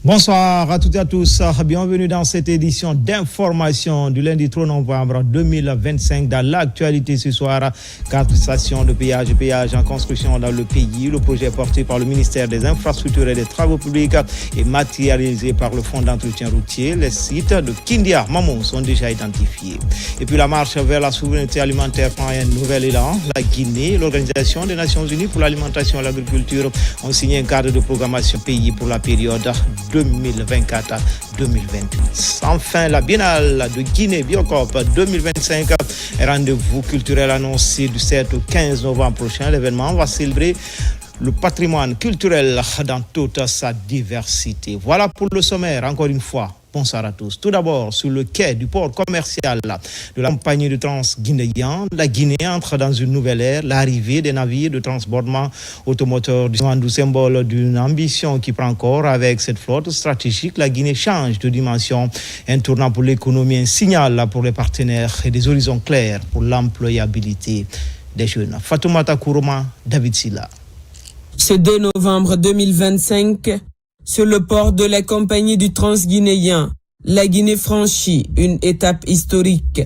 Bonsoir à toutes et à tous. Bienvenue dans cette édition d'information du lundi 3 novembre 2025. Dans l'actualité ce soir, 4 stations de péage en construction dans le pays. Le projet porté par le ministère des Infrastructures et des Travaux publics est matérialisé par le Fonds d'entretien routier. Les sites de Kindia, Mamon sont déjà identifiés. Et puis la marche vers la souveraineté alimentaire prend un nouvel élan. La Guinée et l'Organisation des Nations Unies pour l'alimentation et l'agriculture ont signé un cadre de programmation pays pour la période 2024 à 2028. Enfin, la Biennale de Guinée Biocop 2025, rendez-vous culturel annoncé du 7 au 15 novembre prochain. L'événement va célébrer le patrimoine culturel dans toute sa diversité. Voilà pour le sommaire, encore une fois. Bonsoir à tous. Tout d'abord, sur le quai du port commercial de la compagnie de Trans-Guinéen, la Guinée entre dans une nouvelle ère. L'arrivée des navires de transbordement automoteur du symbole d'une ambition qui prend corps. Avec cette flotte stratégique, la Guinée change de dimension. Un tournant pour l'économie, un signal pour les partenaires et des horizons clairs pour l'employabilité des jeunes. Fatoumata Kourouma, David Silla. Ce 2 novembre 2025, sur le port de la compagnie du Trans-Guinéen, la Guinée franchit une étape historique.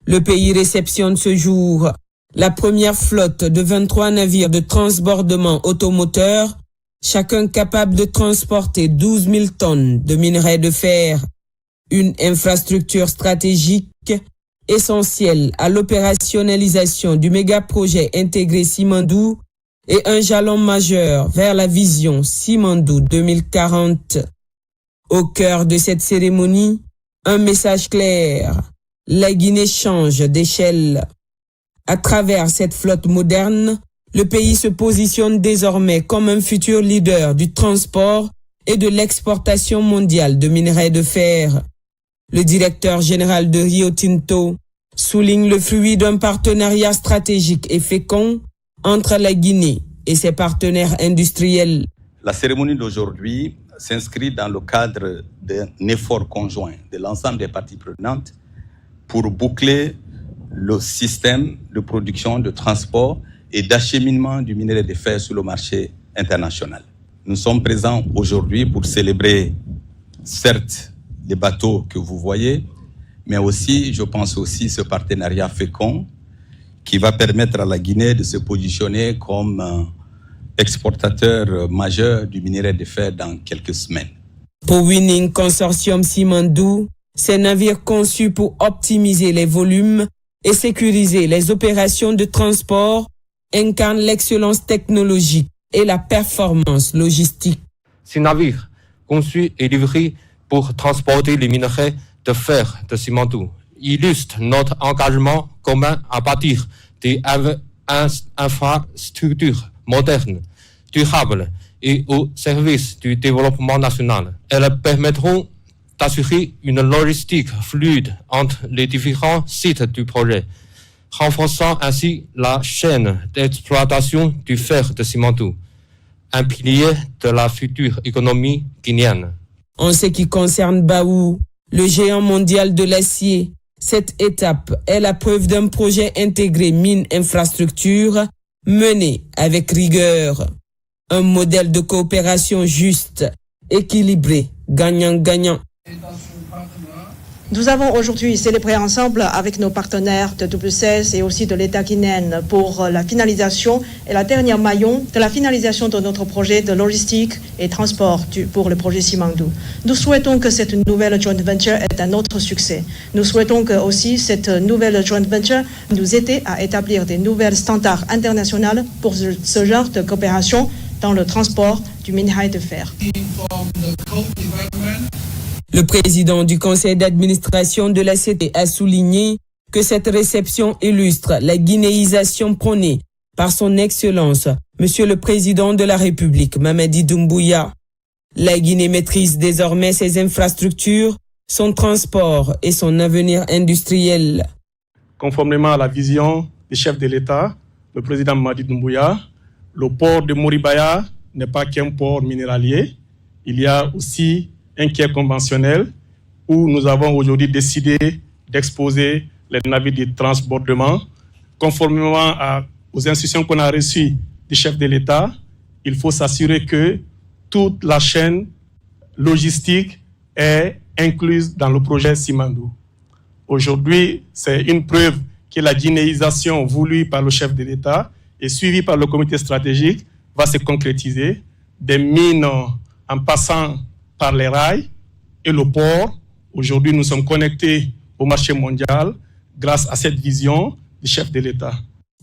Le pays réceptionne ce jour la première flotte de 23 navires de transbordement automoteur, chacun capable de transporter 12 000 tonnes de minerais de fer. Une infrastructure stratégique essentielle à l'opérationnalisation du méga-projet intégré Simandou et un jalon majeur vers la vision Simandou 2040. Au cœur de cette cérémonie, un message clair. La Guinée change d'échelle. À travers cette flotte moderne, le pays se positionne désormais comme un futur leader du transport et de l'exportation mondiale de minerais de fer. Le directeur général de Rio Tinto souligne le fruit d'un partenariat stratégique et fécond entre la Guinée et ses partenaires industriels. La cérémonie d'aujourd'hui s'inscrit dans le cadre d'un effort conjoint de l'ensemble des parties prenantes pour boucler le système de production, de transport et d'acheminement du minerai de fer sur le marché international. Nous sommes présents aujourd'hui pour célébrer, certes, les bateaux que vous voyez, mais aussi, je pense aussi, ce partenariat fécond qui va permettre à la Guinée de se positionner comme exportateur majeur du minerai de fer dans quelques semaines. Pour Winning Consortium Simandou, ces navires conçus pour optimiser les volumes et sécuriser les opérations de transport incarnent l'excellence technologique et la performance logistique. Ces navires, conçus et livrés pour transporter les minerais de fer de Simandou, illustre notre engagement commun à bâtir des infrastructures modernes, durables et au service du développement national. Elles permettront d'assurer une logistique fluide entre les différents sites du projet, renforçant ainsi la chaîne d'exploitation du fer de Simandou, un pilier de la future économie guinéenne. En ce qui concerne Baou, le géant mondial de l'acier, cette étape est la preuve d'un projet intégré mine-infrastructure mené avec rigueur. Un modèle de coopération juste, équilibré, gagnant-gagnant. Nous avons aujourd'hui célébré ensemble avec nos partenaires de WCS et aussi de l'État guinéen pour la finalisation et la dernière maillon de la finalisation de notre projet de logistique et transport pour le projet Simandou. Nous souhaitons que cette nouvelle joint venture ait un autre succès. Nous souhaitons que aussi cette nouvelle joint venture nous aide à établir des nouvelles standards internationaux pour ce genre de coopération dans le transport du minerai de fer. Le président du conseil d'administration de la CT a souligné que cette réception illustre la guinéisation prônée par son Excellence, Monsieur le Président de la République, Mamadi Doumbouya. La Guinée maîtrise désormais ses infrastructures, son transport et son avenir industriel. Conformément à la vision du chef de l'État, le président Mamadi Doumbouya, le port de Moribaya n'est pas qu'un port minéralier. Il y a aussi un quai conventionnel où nous avons aujourd'hui décidé d'exposer les navires de transbordement. Conformément aux instructions qu'on a reçues du chef de l'État, il faut s'assurer que toute la chaîne logistique est incluse dans le projet Simandou. Aujourd'hui, c'est une preuve que la guinéisation voulue par le chef de l'État et suivie par le comité stratégique va se concrétiser. Des mines en passant par les rails et le port. Aujourd'hui, nous sommes connectés au marché mondial grâce à cette vision du chef de l'État.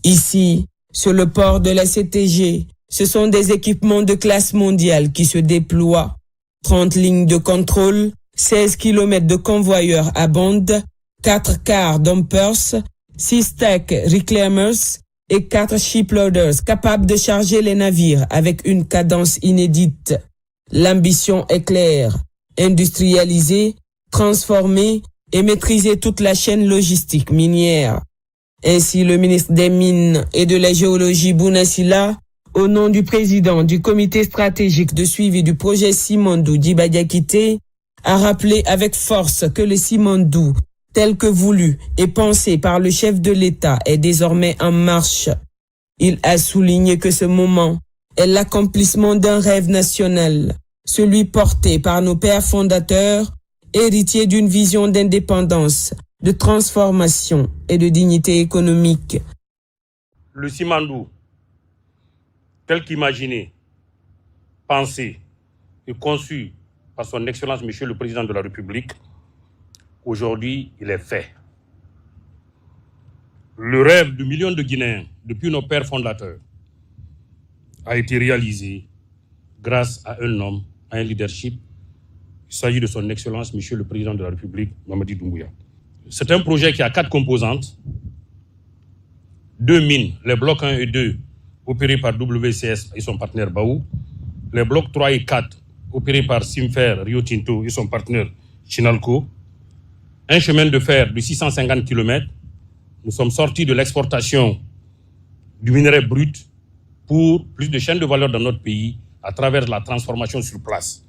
Ici, sur le port de la CTG, ce sont des équipements de classe mondiale qui se déploient. 30 lignes de contrôle, 16 km de convoyeurs à bande, 4 cars dumpers, 6 stack reclaimers et 4 shiploaders capables de charger les navires avec une cadence inédite. L'ambition est claire, industrialiser, transformer et maîtriser toute la chaîne logistique minière. Ainsi, le ministre des Mines et de la Géologie, Bouna Sylla, au nom du président du comité stratégique de suivi du projet Simandou, Djiba Diakité, a rappelé avec force que le Simandou, tel que voulu et pensé par le chef de l'État, est désormais en marche. Il a souligné que ce moment est l'accomplissement d'un rêve national, celui porté par nos pères fondateurs, héritiers d'une vision d'indépendance, de transformation et de dignité économique. Le Simandou, tel qu'imaginé, pensé et conçu par son Excellence Monsieur le Président de la République, aujourd'hui, il est fait. Le rêve de millions de Guinéens, depuis nos pères fondateurs, a été réalisé grâce à un homme, à un leadership. Il s'agit de son Excellence Monsieur le Président de la République, Mamadi Doumbouya. C'est un projet qui a 4 composantes. 2 mines, les blocs 1 et 2, opérés par WCS et son partenaire Baou. Les blocs 3 et 4, opérés par Simfer, Rio Tinto et son partenaire Chinalco. Un chemin de fer de 650 km. Nous sommes sortis de l'exportation du minerai brut pour plus de chaînes de valeur dans notre pays à travers la transformation sur place.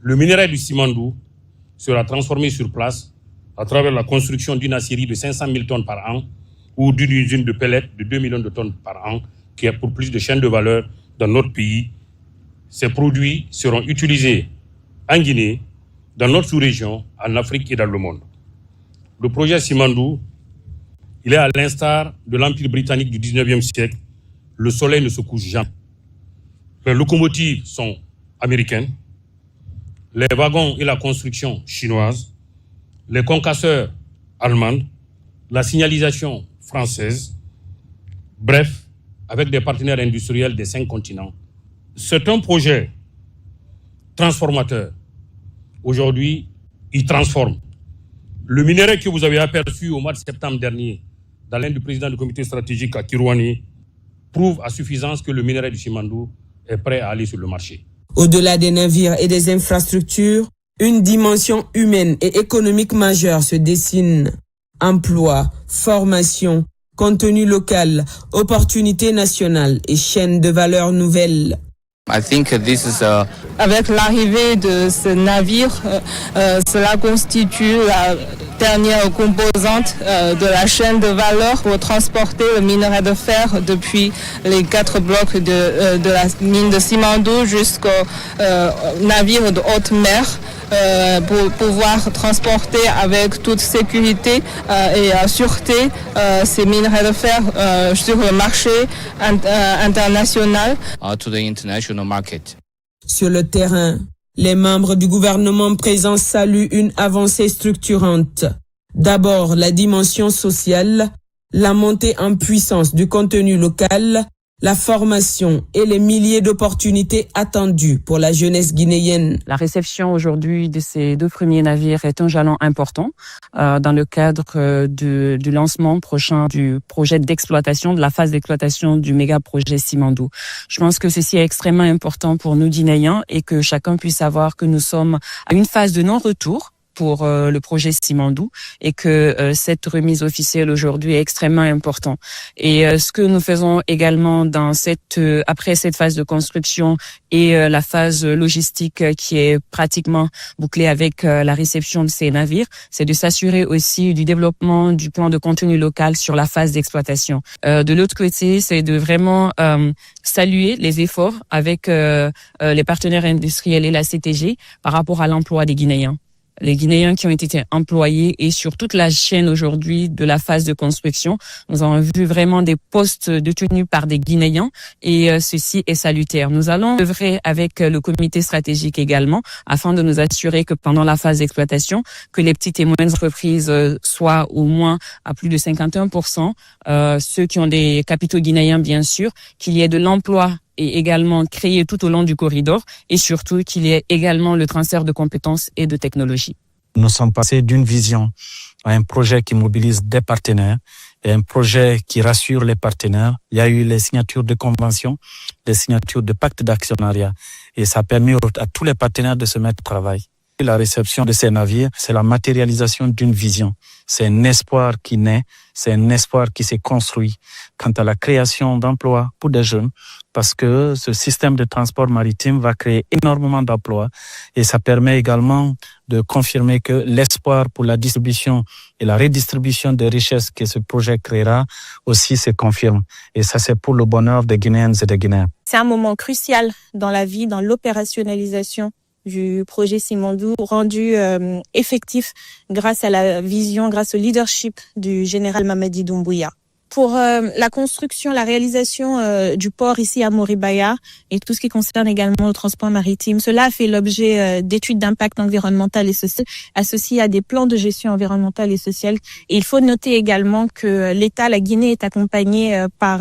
Le minerai du Simandou sera transformé sur place à travers la construction d'une aciérie de 500 000 tonnes par an ou d'une usine de pellets de 2 millions de tonnes par an qui est pour plus de chaînes de valeur dans notre pays. Ces produits seront utilisés en Guinée, dans notre sous-région, en Afrique et dans le monde. Le projet Simandou, il est à l'instar de l'Empire britannique du 19e siècle. Le soleil ne se couche jamais. Les locomotives sont américaines, les wagons et la construction chinoise, les concasseurs allemands, la signalisation française, bref, avec des partenaires industriels des 5 continents. C'est un projet transformateur. Aujourd'hui, il transforme. Le minerai que vous avez aperçu au mois de septembre dernier dans l'un du président du comité stratégique à Kirouani prouve à suffisance que le minerai du Simandou est prêt à aller sur le marché. Au-delà des navires et des infrastructures, une dimension humaine et économique majeure se dessine. Emploi, formation, contenu local, opportunités nationales et chaînes de valeur nouvelles. Avec l'arrivée de ce navire, cela constitue la dernière composante de la chaîne de valeur pour transporter le minerai de fer depuis les 4 blocs de la mine de Simandou jusqu'au navire de haute mer pour pouvoir transporter avec toute sécurité et sûreté ces minerais de fer sur le marché international. Sur le terrain, les membres du gouvernement présent saluent une avancée structurante. D'abord, la dimension sociale, la montée en puissance du contenu local, la formation et les milliers d'opportunités attendues pour la jeunesse guinéenne. La réception aujourd'hui de ces 2 premiers navires est un jalon important dans le cadre du lancement prochain du projet d'exploitation, de la phase d'exploitation du méga projet Simandou. Je pense que ceci est extrêmement important pour nous Guinéens et que chacun puisse savoir que nous sommes à une phase de non-retour pour le projet Simandou et que cette remise officielle aujourd'hui est extrêmement importante. Et ce que nous faisons également après cette phase de construction et la phase logistique qui est pratiquement bouclée avec la réception de ces navires, c'est de s'assurer aussi du développement du plan de contenu local sur la phase d'exploitation. De l'autre côté, c'est de vraiment saluer les efforts avec les partenaires industriels et la CTG par rapport à l'emploi des Guinéens. Les Guinéens qui ont été employés et sur toute la chaîne aujourd'hui de la phase de construction, nous avons vu vraiment des postes détenus par des Guinéens et ceci est salutaire. Nous allons œuvrer avec le comité stratégique également afin de nous assurer que pendant la phase d'exploitation, que les petites et moyennes entreprises soient au moins à plus de 51%, ceux qui ont des capitaux guinéens bien sûr, qu'il y ait de l'emploi et également créé tout au long du corridor et surtout qu'il y ait également le transfert de compétences et de technologies. Nous sommes passés d'une vision à un projet qui mobilise des partenaires et un projet qui rassure les partenaires. Il y a eu les signatures de conventions, les signatures de pactes d'actionnariat et ça a permis à tous les partenaires de se mettre au travail. La réception de ces navires, c'est la matérialisation d'une vision. C'est un espoir qui naît, c'est un espoir qui s'est construit quant à la création d'emplois pour des jeunes, parce que ce système de transport maritime va créer énormément d'emplois et ça permet également de confirmer que l'espoir pour la distribution et la redistribution des richesses que ce projet créera aussi se confirme. Et ça, c'est pour le bonheur des Guinéennes et des Guinéens. C'est un moment crucial dans la vie, dans l'opérationnalisation du projet Simandou, rendu effectif grâce à la vision, grâce au leadership du général Mamadi Doumbouya. Pour la construction, la réalisation du port ici à Moribaya et tout ce qui concerne également le transport maritime, cela a fait l'objet d'études d'impact environnemental et social associées à des plans de gestion environnementale et sociale. Et il faut noter également que l'État, la Guinée, est accompagné par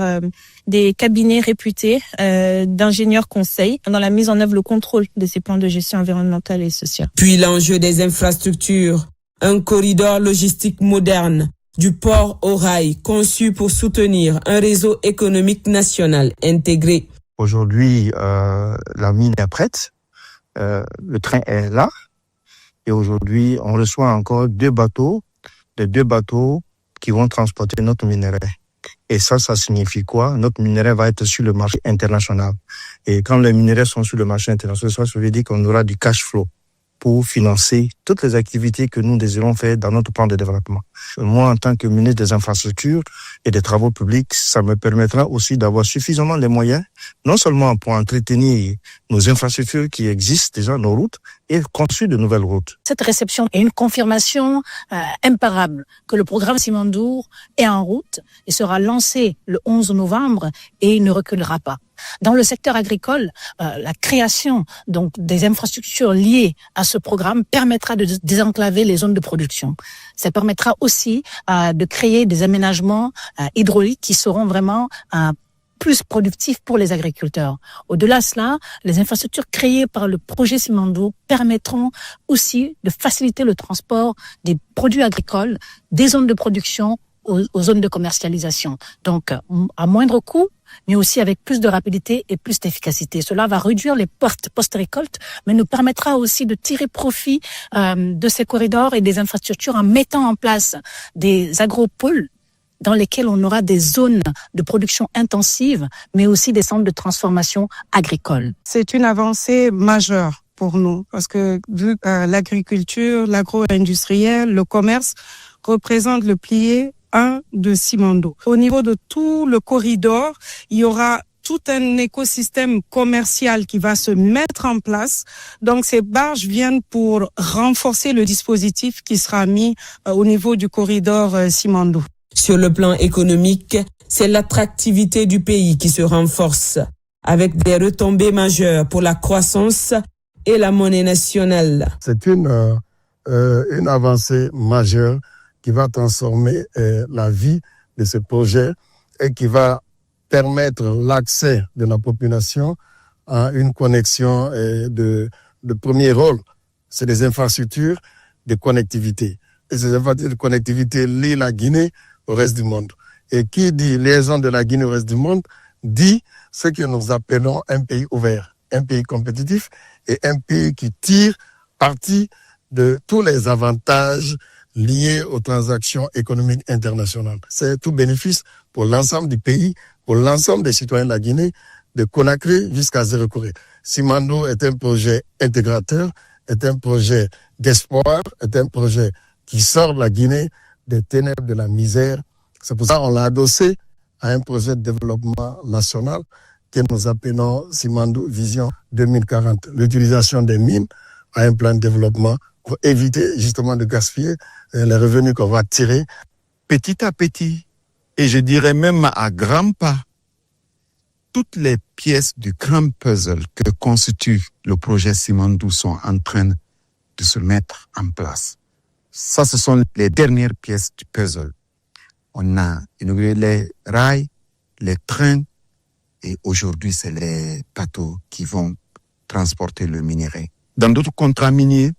des cabinets réputés d'ingénieurs conseils dans la mise en œuvre, le contrôle de ces plans de gestion environnementale et sociale. Puis l'enjeu des infrastructures, un corridor logistique moderne, du port au rail, conçu pour soutenir un réseau économique national intégré. Aujourd'hui, la mine est prête, le train est là, et aujourd'hui, on reçoit encore les deux bateaux qui vont transporter notre minerai. Et ça signifie quoi? Notre minerai va être sur le marché international. Et quand les minerais sont sur le marché international, ça veut dire qu'on aura du cash flow pour financer toutes les activités que nous désirons faire dans notre plan de développement. Moi, en tant que ministre des Infrastructures et des Travaux publics, ça me permettra aussi d'avoir suffisamment les moyens, non seulement pour entretenir nos infrastructures qui existent déjà, nos routes, et construire de nouvelles routes. Cette réception est une confirmation imparable que le programme Simandou est en route et sera lancé le 11 novembre et il ne reculera pas. Dans le secteur agricole, la création donc des infrastructures liées à ce programme permettra de désenclaver les zones de production. Ça permettra aussi de créer des aménagements hydrauliques qui seront vraiment plus productifs pour les agriculteurs. Au-delà de cela, les infrastructures créées par le projet Simandou permettront aussi de faciliter le transport des produits agricoles des zones de production aux zones de commercialisation. Donc, à moindre coût, mais aussi avec plus de rapidité et plus d'efficacité. Cela va réduire les pertes post-récolte, mais nous permettra aussi de tirer profit de ces corridors et des infrastructures en mettant en place des agropoles dans lesquels on aura des zones de production intensive, mais aussi des centres de transformation agricole. C'est une avancée majeure pour nous, parce que vu que l'agriculture, l'agro-industriel, le commerce représentent le pilier 1 de Simandou. Au niveau de tout le corridor, il y aura tout un écosystème commercial qui va se mettre en place. Donc, ces barges viennent pour renforcer le dispositif qui sera mis au niveau du corridor Simandou. Sur le plan économique, c'est l'attractivité du pays qui se renforce, avec des retombées majeures pour la croissance et la monnaie nationale. C'est une avancée majeure qui va transformer la vie de ce projet et qui va permettre l'accès de la population à une connexion de premier rôle. C'est des infrastructures de connectivité. Et ces infrastructures de connectivité lient la Guinée au reste du monde. Et qui dit liaison de la Guinée au reste du monde, dit ce que nous appelons un pays ouvert, un pays compétitif et un pays qui tire parti de tous les avantages liés aux transactions économiques internationales. C'est tout bénéfice pour l'ensemble du pays, pour l'ensemble des citoyens de la Guinée, de Conakry jusqu'à Zéro Corée. Simandou est un projet intégrateur, est un projet d'espoir, est un projet qui sort de la Guinée des ténèbres de la misère. C'est pour ça qu'on l'a adossé à un projet de développement national que nous appelons Simandou Vision 2040. L'utilisation des mines à un plan de développement pour éviter justement de gaspiller les revenus qu'on va tirer. Petit à petit, et je dirais même à grands pas, toutes les pièces du grand puzzle que constitue le projet Simandou sont en train de se mettre en place. Ça, ce sont les dernières pièces du puzzle. On a inauguré les rails, les trains, et aujourd'hui, c'est les bateaux qui vont transporter le minerai. Dans d'autres contrats miniers,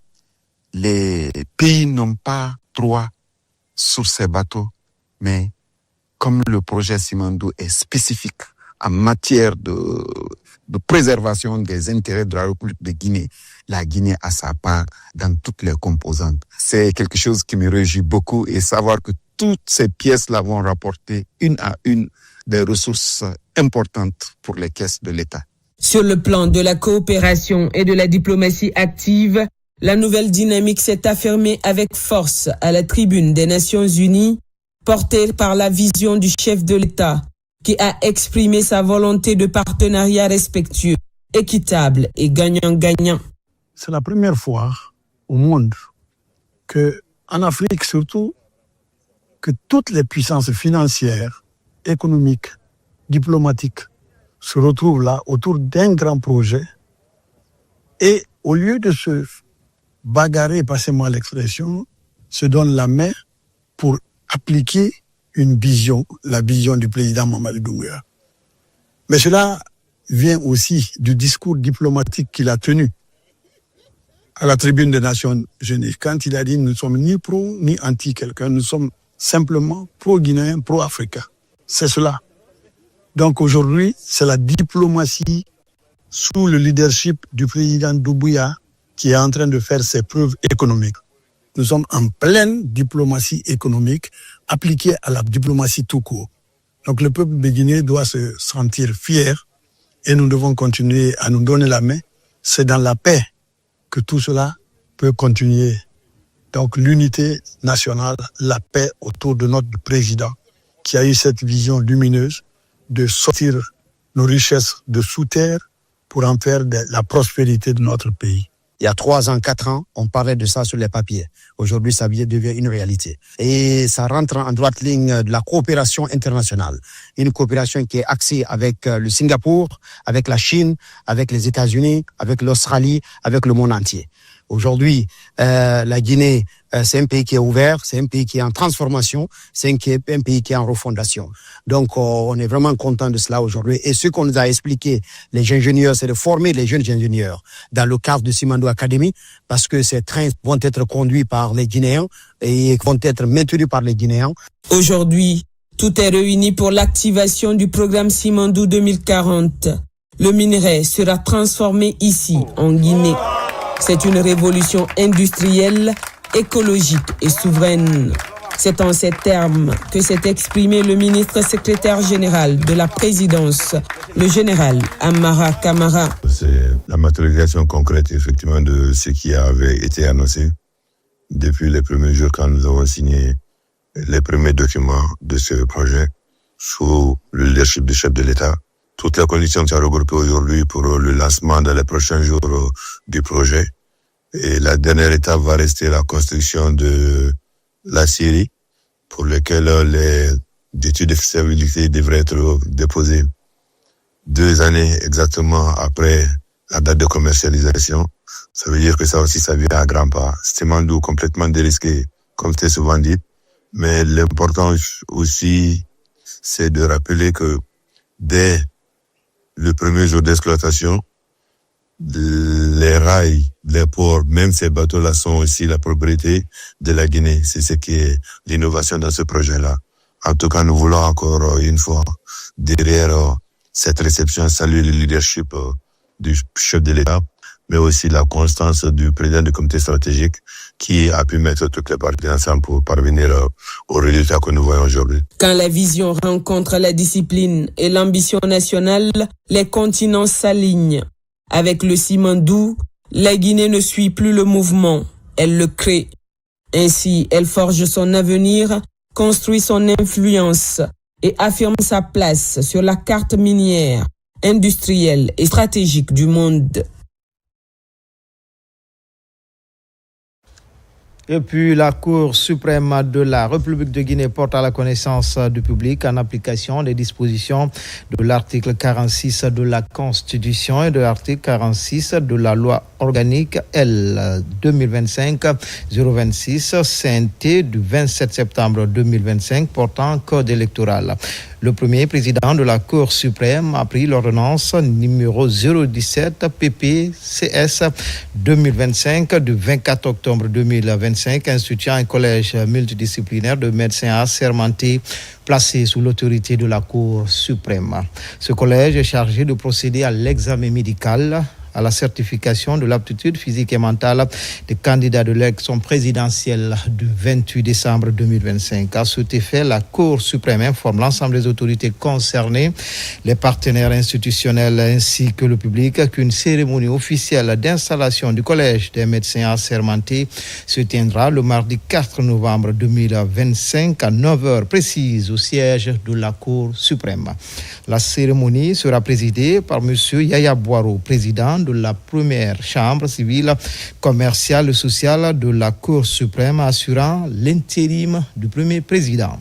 les pays n'ont pas droit sur ces bateaux, mais comme le projet Simandou est spécifique en matière de préservation des intérêts de la République de Guinée, la Guinée a sa part dans toutes les composantes. C'est quelque chose qui me réjouit beaucoup, et savoir que toutes ces pièces-là vont rapporter une à une des ressources importantes pour les caisses de l'État. Sur le plan de la coopération et de la diplomatie active, la nouvelle dynamique s'est affirmée avec force à la tribune des Nations Unies, portée par la vision du chef de l'État, qui a exprimé sa volonté de partenariat respectueux, équitable et gagnant-gagnant. C'est la première fois au monde que, en Afrique surtout, que toutes les puissances financières, économiques, diplomatiques se retrouvent là autour d'un grand projet, et au lieu de se bagarrer, passez-moi l'expression, se donnent la main pour appliquer une vision, la vision du président Mamadi Doumbouya. Mais cela vient aussi du discours diplomatique qu'il a tenu à la tribune des Nations Unies, quand il a dit « Nous ne sommes ni pro ni anti quelqu'un, nous sommes simplement pro-guinéens, pro-africains ». C'est cela. Donc aujourd'hui, c'est la diplomatie sous le leadership du président Doumbouya qui est en train de faire ses preuves économiques. Nous sommes en pleine diplomatie économique appliquée à la diplomatie tout court. Donc le peuple de Guinée doit se sentir fier, et nous devons continuer à nous donner la main. C'est dans la paix que tout cela peut continuer. Donc l'unité nationale, la paix autour de notre président qui a eu cette vision lumineuse de sortir nos richesses de sous terre pour en faire la prospérité de notre pays. Il y a 3 ans, 4 ans, on parlait de ça sur les papiers. Aujourd'hui, ça devient une réalité. Et ça rentre en droite ligne de la coopération internationale. Une coopération qui est axée avec le Singapour, avec la Chine, avec les États-Unis, avec l'Australie, avec le monde entier. Aujourd'hui, la Guinée, c'est un pays qui est ouvert, c'est un pays qui est en transformation, c'est un pays qui est en refondation. Donc, on est vraiment content de cela aujourd'hui. Et ce qu'on nous a expliqué, les ingénieurs, c'est de former les jeunes ingénieurs dans le cadre de Simandou Academy, parce que ces trains vont être conduits par les Guinéens et vont être maintenus par les Guinéens. Aujourd'hui, tout est réuni pour l'activation du programme Simandou 2040. Le minerai sera transformé ici, en Guinée. C'est une révolution industrielle, écologique et souveraine. C'est en ces termes que s'est exprimé le ministre secrétaire général de la présidence, le général Amara Kamara. C'est la matérialisation concrète, effectivement, de ce qui avait été annoncé depuis les premiers jours quand nous avons signé les premiers documents de ce projet sous le leadership du chef de l'État. Toutes les conditions sont regroupées aujourd'hui pour le lancement dans les prochains jours du projet. Et la dernière étape va rester la construction de la scierie, pour laquelle les études de faisabilité devraient être déposées 2 années exactement après la date de commercialisation. Ça veut dire que ça aussi, ça vient à grands pas. Simandou complètement dérisqué, comme c'est souvent dit. Mais l'important aussi, c'est de rappeler que dès le premier jour d'exploitation, les rails, les ports, même ces bateaux-là sont aussi la propriété de la Guinée. C'est ce qui est l'innovation dans ce projet-là. En tout cas, nous voulons encore une fois, derrière cette réception, saluer le leadership du chef de l'État, mais aussi la constance du président du comité stratégique qui a pu mettre toutes les parties ensemble pour parvenir aux résultats que nous voyons aujourd'hui. Quand la vision rencontre la discipline et l'ambition nationale, les continents s'alignent. Avec le Simandou, la Guinée ne suit plus le mouvement, elle le crée. Ainsi, elle forge son avenir, construit son influence et affirme sa place sur la carte minière, industrielle et stratégique du monde. Et puis, la Cour suprême de la République de Guinée porte à la connaissance du public en application des dispositions de l'article 46 de la Constitution et de l'article 46 de la loi organique L 2025-026 CNT du 27 septembre 2025 portant code électoral. Le premier président de la Cour suprême a pris l'ordonnance numéro 017 PPCS 2025 du 24 octobre 2025 instituant un collège multidisciplinaire de médecins assermentés placé sous l'autorité de la Cour suprême. Ce collège est chargé de procéder à l'examen médical, à la certification de l'aptitude physique et mentale des candidats de l'élection présidentielle du 28 décembre 2025. À cet effet, la Cour suprême informe l'ensemble des autorités concernées, les partenaires institutionnels ainsi que le public qu'une cérémonie officielle d'installation du Collège des médecins assermentés se tiendra le mardi 4 novembre 2025 à 9h précise au siège de la Cour suprême. La cérémonie sera présidée par M. Yaya Boiro, président de la première chambre civile, commerciale et sociale de la Cour suprême, assurant l'intérim du premier président.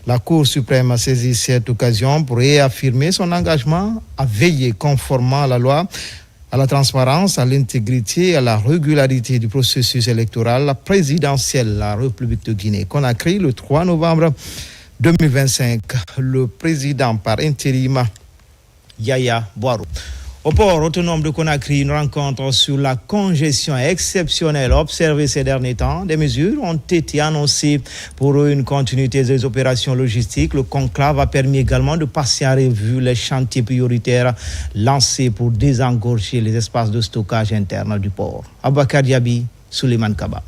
La Cour suprême a saisi cette occasion pour réaffirmer son engagement à veiller conformément à la loi, à la transparence, à l'intégrité et à la régularité du processus électoral présidentiel de la République de Guinée-Conakry le 3 novembre 2025. Le président par intérim, Yaya Boiro. Au port autonome de Conakry, une rencontre sur la congestion exceptionnelle observée ces derniers temps. Des mesures ont été annoncées pour une continuité des opérations logistiques. Le conclave a permis également de passer en revue les chantiers prioritaires lancés pour désengorger les espaces de stockage interne du port. Abakar Diaby, Souleymane Kaba.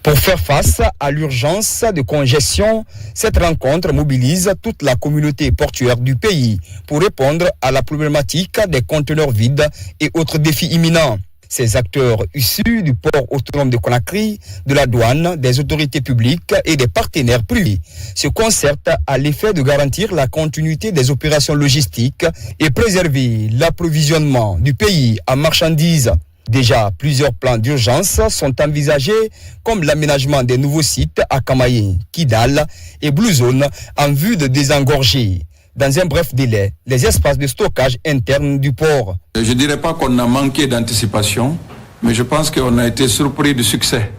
Pour faire face à l'urgence de congestion, cette rencontre mobilise toute la communauté portuaire du pays pour répondre à la problématique des conteneurs vides et autres défis imminents. Ces acteurs issus du port autonome de Conakry, de la douane, des autorités publiques et des partenaires privés se concertent à l'effet de garantir la continuité des opérations logistiques et préserver l'approvisionnement du pays en marchandises. Déjà, plusieurs plans d'urgence sont envisagés, comme l'aménagement des nouveaux sites à Kamaye, Kidal et Blue Zone en vue de désengorger, dans un bref délai, les espaces de stockage internes du port. Je ne dirais pas qu'on a manqué d'anticipation, mais je pense qu'on a été surpris du succès.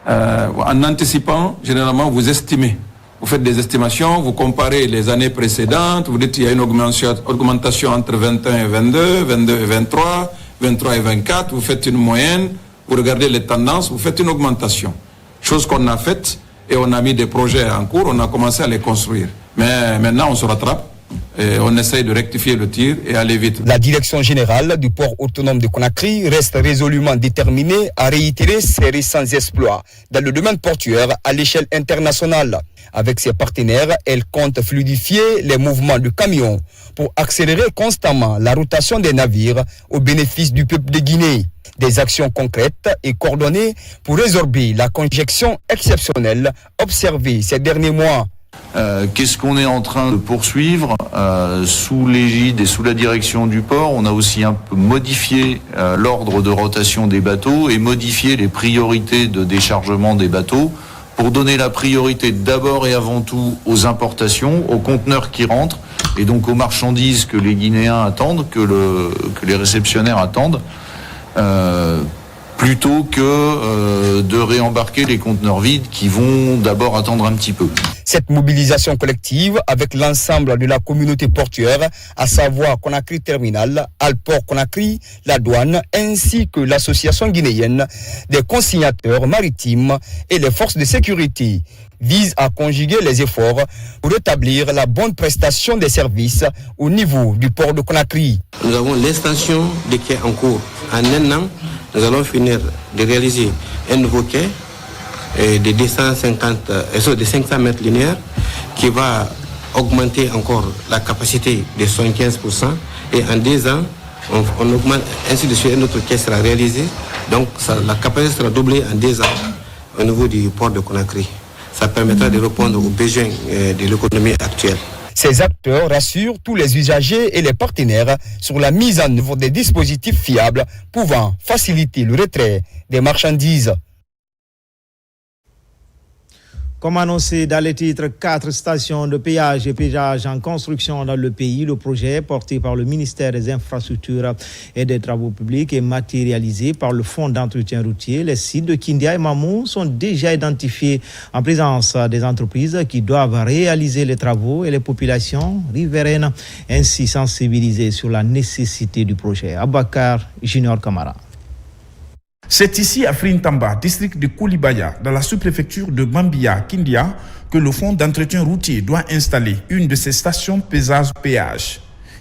En anticipant, généralement, vous estimez. Vous faites des estimations, vous comparez les années précédentes, vous dites qu'il y a une augmentation entre 21 et 22, 22 et 23, 23 et 24, vous faites une moyenne, vous regardez les tendances, vous faites une augmentation. Chose qu'on a faite et on a mis des projets en cours, on a commencé à les construire. Mais maintenant on se rattrape et on essaye de rectifier le tir et aller vite. La direction générale du port autonome de Conakry reste résolument déterminée à réitérer ses récents exploits dans le domaine portuaire à l'échelle internationale. Avec ses partenaires, elle compte fluidifier les mouvements de camions pour accélérer constamment la rotation des navires au bénéfice du peuple de Guinée. Des actions concrètes et coordonnées pour résorber la congestion exceptionnelle observée ces derniers mois. Qu'est-ce qu'on est en train de poursuivre sous l'égide et sous la direction du port? On a aussi un peu modifié l'ordre de rotation des bateaux et modifié les priorités de déchargement des bateaux pour donner la priorité d'abord et avant tout aux importations, aux conteneurs qui rentrent et donc aux marchandises que les Guinéens attendent, que les réceptionnaires attendent, plutôt que de réembarquer les conteneurs vides qui vont d'abord attendre un petit peu. Cette mobilisation collective avec l'ensemble de la communauté portuaire, à savoir Conakry Terminal, Alport Conakry, la douane, ainsi que l'association guinéenne des consignateurs maritimes et les forces de sécurité, vise à conjuguer les efforts pour rétablir la bonne prestation des services au niveau du port de Conakry. Nous avons l'extension des quais en cours. En un an, nous allons finir de réaliser un nouveau quai de 500 mètres linéaires qui va augmenter encore la capacité de 75%. Et en 2 ans, on augmente ainsi de suite. Un autre quai sera réalisé. Donc la capacité sera doublée en 2 ans au niveau du port de Conakry. Ça permettra de répondre aux besoins de l'économie actuelle. Ces acteurs rassurent tous les usagers et les partenaires sur la mise en œuvre des dispositifs fiables pouvant faciliter le retrait des marchandises. Comme annoncé dans les titres, 4 stations de péage et péage en construction dans le pays. Le projet, porté par le ministère des Infrastructures et des Travaux publics, est matérialisé par le Fonds d'entretien routier. Les sites de Kindia et Mamou sont déjà identifiés en présence des entreprises qui doivent réaliser les travaux et les populations riveraines ainsi sensibilisées sur la nécessité du projet. Abakar Junior Kamara. C'est ici à Frintamba, district de Koulibaya, dans la sous-préfecture de Bambia, Kindia, que le Fonds d'entretien routier doit installer une de ses stations pesage-péage.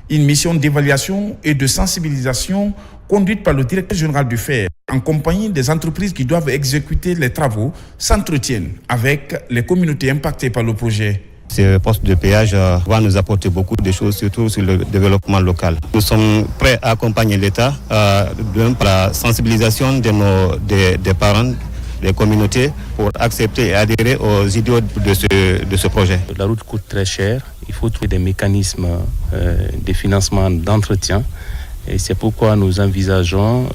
Une mission d'évaluation et de sensibilisation conduite par le directeur général du FER, en compagnie des entreprises qui doivent exécuter les travaux, s'entretiennent avec les communautés impactées par le projet. Ce poste de péage va nous apporter beaucoup de choses, surtout sur le développement local. Nous sommes prêts à accompagner l'État par la sensibilisation des parents, des communautés, pour accepter et adhérer aux idéaux de ce projet. La route coûte très cher, il faut trouver des mécanismes de financement d'entretien. Et c'est pourquoi nous envisageons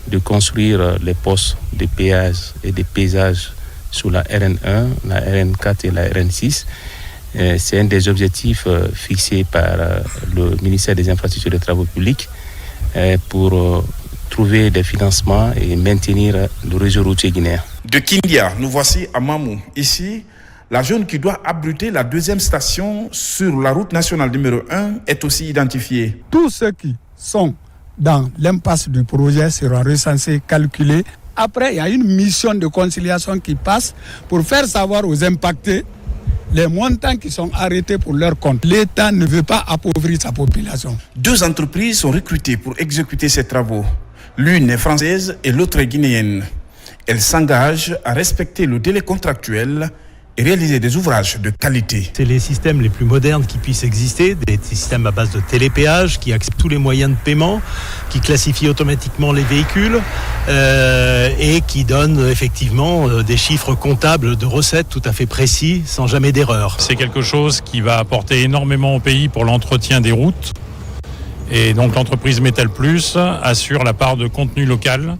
de construire les postes de péage et de paysage sur la RN1, la RN4 et la RN6. C'est un des objectifs fixés par le ministère des Infrastructures et des Travaux publics pour trouver des financements et maintenir le réseau routier guinéen. De Kindia, nous voici à Mamou. Ici, la zone qui doit abriter la 2e station sur la route nationale numéro 1 est aussi identifiée. Tous ceux qui sont dans l'impasse du projet seront recensés, calculés. Après, il y a une mission de conciliation qui passe pour faire savoir aux impactés les montants qui sont arrêtés pour leur compte. L'État ne veut pas appauvrir sa population. 2 entreprises sont recrutées pour exécuter ces travaux. L'une est française et l'autre est guinéenne. Elles s'engagent à respecter le délai contractuel et réaliser des ouvrages de qualité. C'est les systèmes les plus modernes qui puissent exister, des systèmes à base de télépéage qui acceptent tous les moyens de paiement, qui classifient automatiquement les véhicules et qui donnent effectivement des chiffres comptables de recettes tout à fait précis, sans jamais d'erreur. C'est quelque chose qui va apporter énormément au pays pour l'entretien des routes. Et donc l'entreprise Metal Plus assure la part de contenu local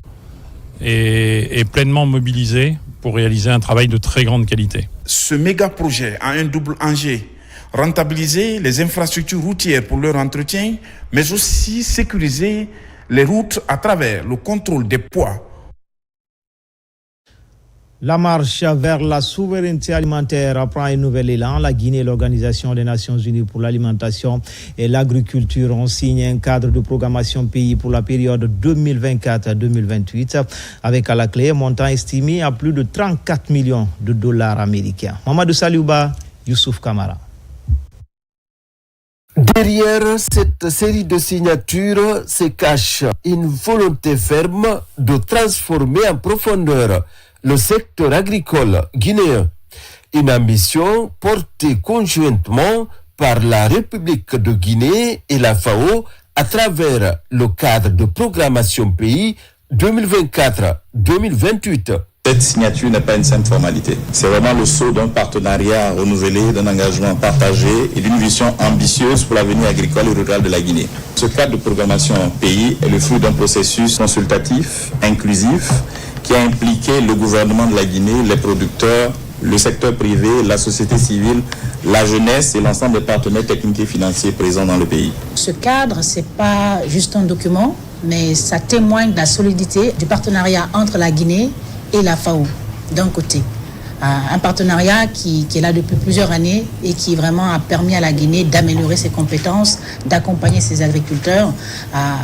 et est pleinement mobilisée pour réaliser un travail de très grande qualité. Ce méga projet a un double enjeu: rentabiliser les infrastructures routières pour leur entretien, mais aussi sécuriser les routes à travers le contrôle des poids. La marche vers la souveraineté alimentaire prend un nouvel élan. La Guinée et l'Organisation des Nations Unies pour l'alimentation et l'agriculture ont signé un cadre de programmation pays pour la période 2024-2028 avec à la clé un montant estimé à plus de 34 millions de dollars américains. Mamadou Saliouba, Youssouf Kamara. Derrière cette série de signatures se cache une volonté ferme de transformer en profondeur le secteur agricole guinéen. Une ambition portée conjointement par la République de Guinée et la FAO à travers le cadre de programmation pays 2024-2028. Cette signature n'est pas une simple formalité. C'est vraiment le sceau d'un partenariat renouvelé, d'un engagement partagé et d'une vision ambitieuse pour l'avenir agricole et rural de la Guinée. Ce cadre de programmation pays est le fruit d'un processus consultatif, inclusif, qui a impliqué le gouvernement de la Guinée, les producteurs, le secteur privé, la société civile, la jeunesse et l'ensemble des partenaires techniques et financiers présents dans le pays. Ce cadre, ce n'est pas juste un document, mais ça témoigne de la solidité du partenariat entre la Guinée et la FAO, d'un côté. Un partenariat qui est là depuis plusieurs années et qui vraiment a permis à la Guinée d'améliorer ses compétences, d'accompagner ses agriculteurs à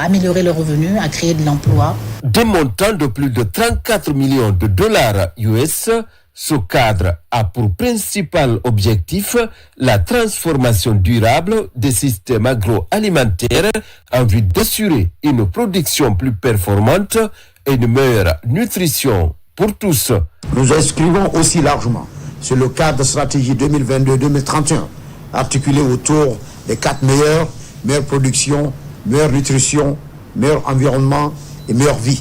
améliorer leurs revenus, à créer de l'emploi. Des montants de plus de 34 millions de dollars US, ce cadre a pour principal objectif la transformation durable des systèmes agroalimentaires en vue d'assurer une production plus performante et une meilleure nutrition pour tous. Nous inscrivons aussi largement sur le cadre de stratégie 2022-2031, articulé autour des 4 meilleure production, meilleure nutrition, meilleur environnement et meilleure vie.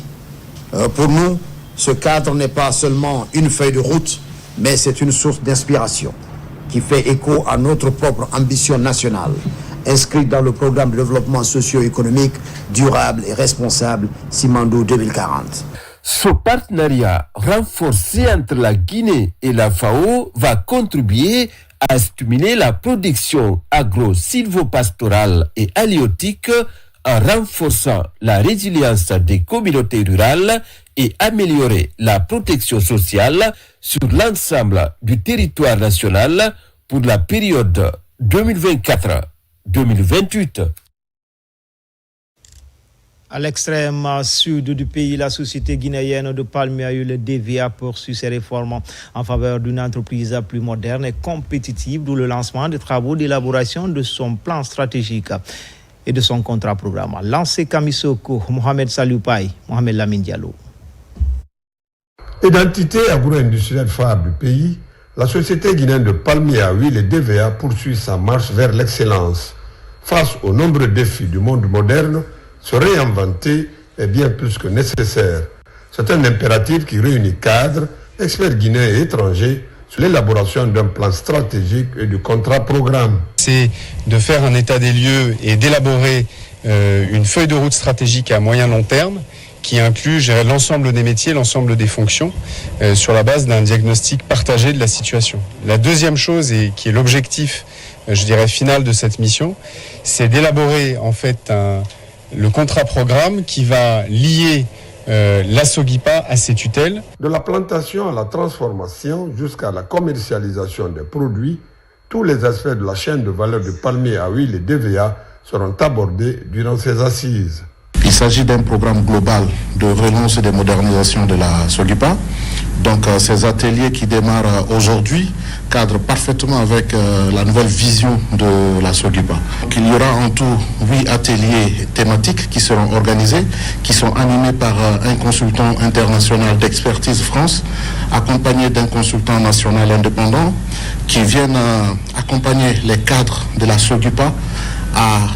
Pour nous, ce cadre n'est pas seulement une feuille de route, mais c'est une source d'inspiration qui fait écho à notre propre ambition nationale, inscrite dans le programme de développement socio-économique durable et responsable Simandou 2040. Ce partenariat renforcé entre la Guinée et la FAO va contribuer à stimuler la production agro-sylvopastorale et halieutique en renforçant la résilience des communautés rurales et améliorer la protection sociale sur l'ensemble du territoire national pour la période 2024-2028. À l'extrême sud du pays, la société guinéenne de palmiers, le DVA, poursuit ses réformes en faveur d'une entreprise plus moderne et compétitive, d'où le lancement des travaux d'élaboration de son plan stratégique et de son contrat programme. Lancé Kamisoko, Mohamed Saloupaï, Mohamed Lamine Diallo. Identité agro-industrielle phare du pays, la société guinéenne de palmiers à huile et DVA poursuit sa marche vers l'excellence. Face aux nombreux défis du monde moderne, se réinventer est bien plus que nécessaire. C'est un impératif qui réunit cadres, experts guinéens et étrangers sur l'élaboration d'un plan stratégique et du contrat programme. C'est de faire un état des lieux et d'élaborer une feuille de route stratégique à moyen long terme qui inclut gérer l'ensemble des métiers, l'ensemble des fonctions sur la base d'un diagnostic partagé de la situation. La deuxième chose, et qui est l'objectif, je dirais, final de cette mission, c'est d'élaborer en fait le contrat programme qui va lier la SOGIPA à ses tutelles. De la plantation à la transformation jusqu'à la commercialisation des produits, tous les aspects de la chaîne de valeur du palmier à huile et DVA seront abordés durant ces assises. Il s'agit d'un programme global de relance et de modernisation de la SOGIPA. Donc ces ateliers qui démarrent aujourd'hui cadrent parfaitement avec la nouvelle vision de la SOGIPA. Donc, il y aura en tout 8 ateliers thématiques qui seront organisés, qui sont animés par un consultant international d'expertise France, accompagné d'un consultant national indépendant, qui viennent accompagner les cadres de la SOGIPA à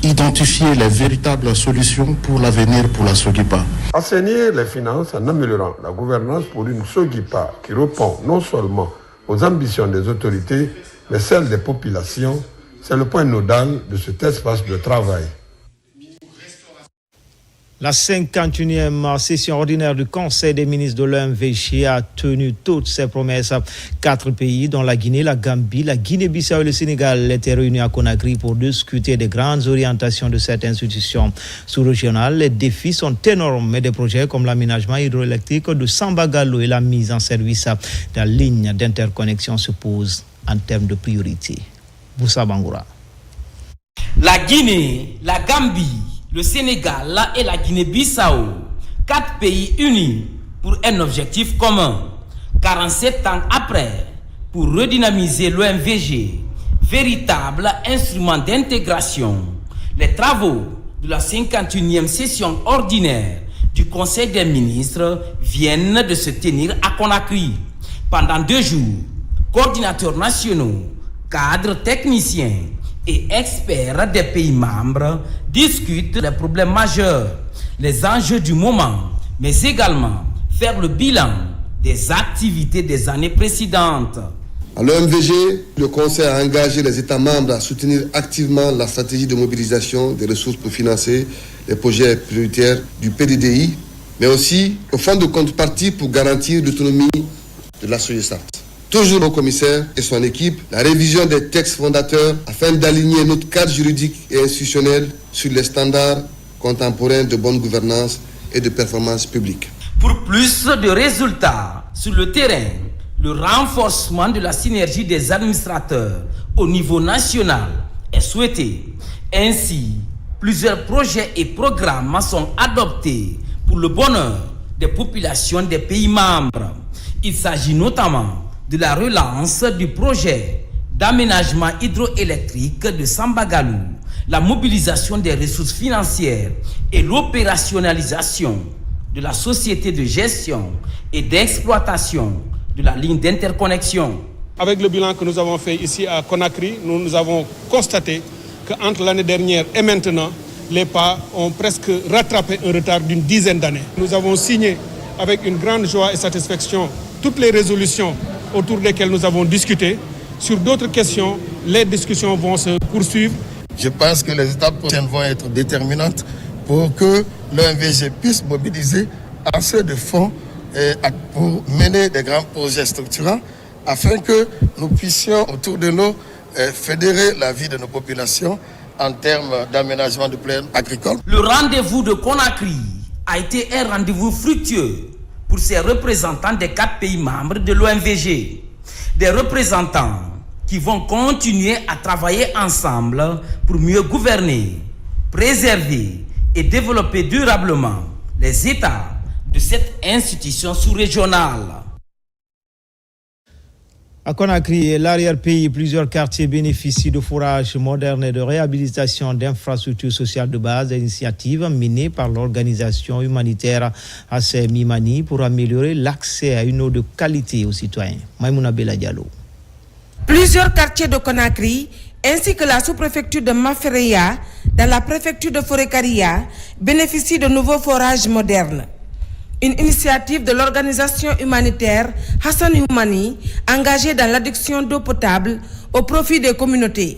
identifier les véritables solutions pour l'avenir pour la SOGIPA. Assainir les finances en améliorant la gouvernance pour une SOGIPA qui répond non seulement aux ambitions des autorités, mais celles des populations, c'est le point nodal de cet espace de travail. La 51e session ordinaire du Conseil des ministres de l'OMVG a tenu toutes ses promesses. 4 pays, dont la Guinée, la Gambie, la Guinée-Bissau et le Sénégal, étaient réunis à Conakry pour discuter des grandes orientations de cette institution sous-régionale. Les défis sont énormes, mais des projets comme l'aménagement hydroélectrique de Sambagalo et la mise en service de la ligne d'interconnexion se posent en termes de priorité. Boussa Bangoura. La Guinée, la Gambie, le Sénégal et la Guinée-Bissau, 4 pays unis pour un objectif commun. 47 ans après, pour redynamiser l'OMVG, véritable instrument d'intégration, les travaux de la 51e session ordinaire du Conseil des ministres viennent de se tenir à Conakry. Pendant 2 jours, coordinateurs nationaux, cadres techniciens et experts des pays membres discutent des problèmes majeurs, les enjeux du moment, mais également faire le bilan des activités des années précédentes. À l'OMVG, le Conseil a engagé les États membres à soutenir activement la stratégie de mobilisation des ressources pour financer les projets prioritaires du PDDI, mais aussi au fonds de contrepartie pour garantir l'autonomie de la SOGESAT. Toujours au commissaire et son équipe, la révision des textes fondateurs afin d'aligner notre cadre juridique et institutionnel sur les standards contemporains de bonne gouvernance et de performance publique. Pour plus de résultats sur le terrain, Le renforcement de la synergie des administrateurs au niveau national est souhaité. Ainsi, plusieurs projets et programmes sont adoptés pour le bonheur des populations des pays membres. Il s'agit notamment de la relance du projet d'aménagement hydroélectrique de Sambagalou, la mobilisation des ressources financières et l'opérationnalisation de la société de gestion et d'exploitation de la ligne d'interconnexion. Avec le bilan que nous avons fait ici à Conakry, nous avons constaté qu'entre l'année dernière et maintenant, les pas ont presque rattrapé un retard d'une dizaine d'années. Nous avons signé avec une grande joie et satisfaction toutes les résolutions autour desquelles nous avons discuté. Sur d'autres questions, les discussions vont se poursuivre. Je pense que les étapes prochaines vont être déterminantes pour que l'OMVG puisse mobiliser assez de fonds pour mener des grands projets structurants afin que nous puissions autour de nous fédérer la vie de nos populations en termes d'aménagement de plaine agricole. Le rendez-vous de Conakry a été un rendez-vous fructueux pour ces représentants des 4 pays membres de l'OMVG. Des représentants qui vont continuer à travailler ensemble pour mieux gouverner, préserver et développer durablement les États de cette institution sous-régionale. À Conakry et l'arrière-pays, plusieurs quartiers bénéficient de forages modernes et de réhabilitation d'infrastructures sociales de base, initiative menée par l'organisation humanitaire AC Mimani pour améliorer l'accès à une eau de qualité aux citoyens. Maïmouna Bella Diallo. Plusieurs quartiers de Conakry, ainsi que la sous-préfecture de Mafereya, dans la préfecture de Forêt-Caria, bénéficient de nouveaux forages modernes. Une initiative de l'organisation humanitaire Hassan Humani, engagée dans l'adduction d'eau potable au profit des communautés.